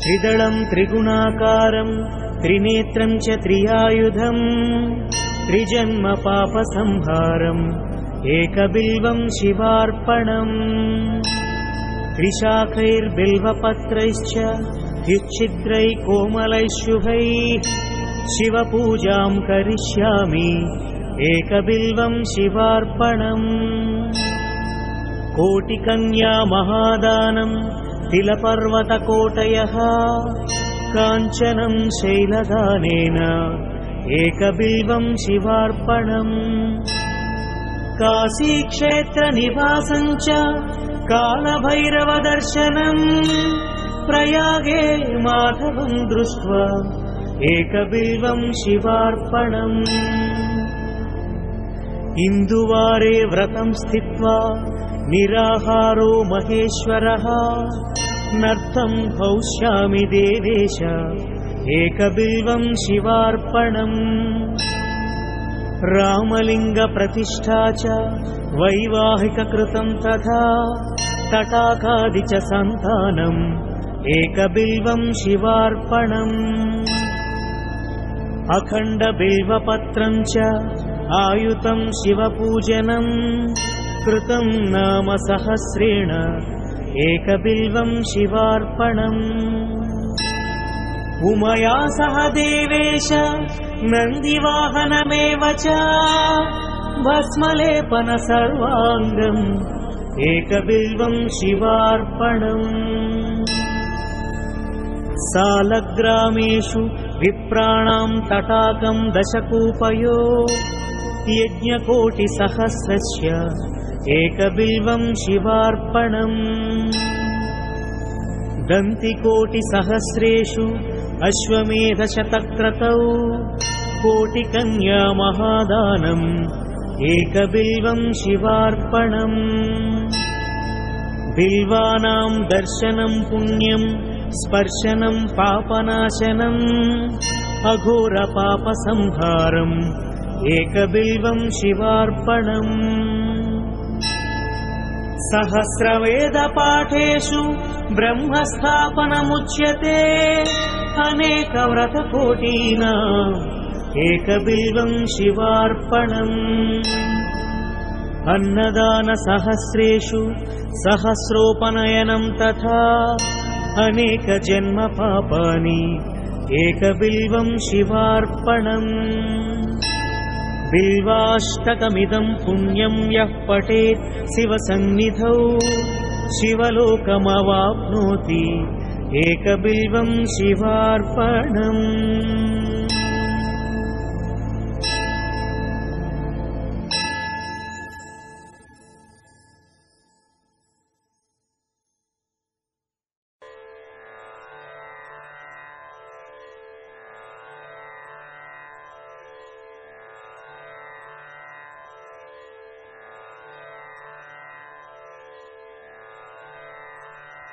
त्रिदलं त्रिगुणाकारं त्रिनेत्रं च त्रियायुधं त्रिजन्म पापसंहारम् एकबिल्वं शिवार्पणम् त्रिशाखैर्बिल्वपत्रैश्च द्युच्छिद्रैः कोमलैः शुभैः शिवपूजां करिष्यामि एकबिल्वं शिवार्पणम् कोटिकन्या महादानं तिलपर्वतकोटयः काञ्चनं शैलदानेन एकबिल्वं शिवार्पणम् काशीक्षेत्रनिवासं च कालभैरवदर्शनम् प्रयागे माधवं दृष्ट्वा एकबिल्वं शिवार्पणम् इन्दुवारे व्रतं स्थित्वा निराहारो महेश्वरः नर्तं हौष्यामि देवेश एकबिल्वं शिवार्पणम् रामलिङ्गप्रतिष्ठा च वैवाहिककृतं तथा तटाकादि च सन्तानम् एकबिल्वं शिवार्पणम् अखण्डबिल्वपत्रं च आयुतं शिवपूजनं कृतं नाम सहस्रेण एकबिल्वं शिवार्पणम् उमया सह देवेश नन्दिवाहनमेव च भस्मलेपन सर्वाङ्गम् एकबिल्वं शिवार्पणम् सालग्रामेषु विप्राणां तटाकं दशकूपयो यज्ञकोटिसहस्रस्य एकबिल्वं शिवार्पणम् दन्तिकोटिसहस्रेषु अश्वमेधशतक्रतौ कोटिकन्या महादानम् एकबिल्वं शिवार्पणम् बिल्वानां दर्शनं पुण्यं स्पर्शनं पापनाशनम् अघोरपापसंहारम् एकबिल्वं शिवार्पणम् सहस्रवेदपाठेषु ब्रह्मस्थापनमुच्यते अनेकव्रतकोटीनाम् एकबिल्वं शिवार्पणम् अन्नदानसहस्रेषु सहस्रोपनयनं तथा अनेकजन्मपापानि एकबिल्वं शिवार्पणम् बिल्वाष्टकमिदं पुण्यं यः पठेत् शिवसन्निधौ शिवलोकमवाप्नोति एकबिल्वं शिवार्पणम्।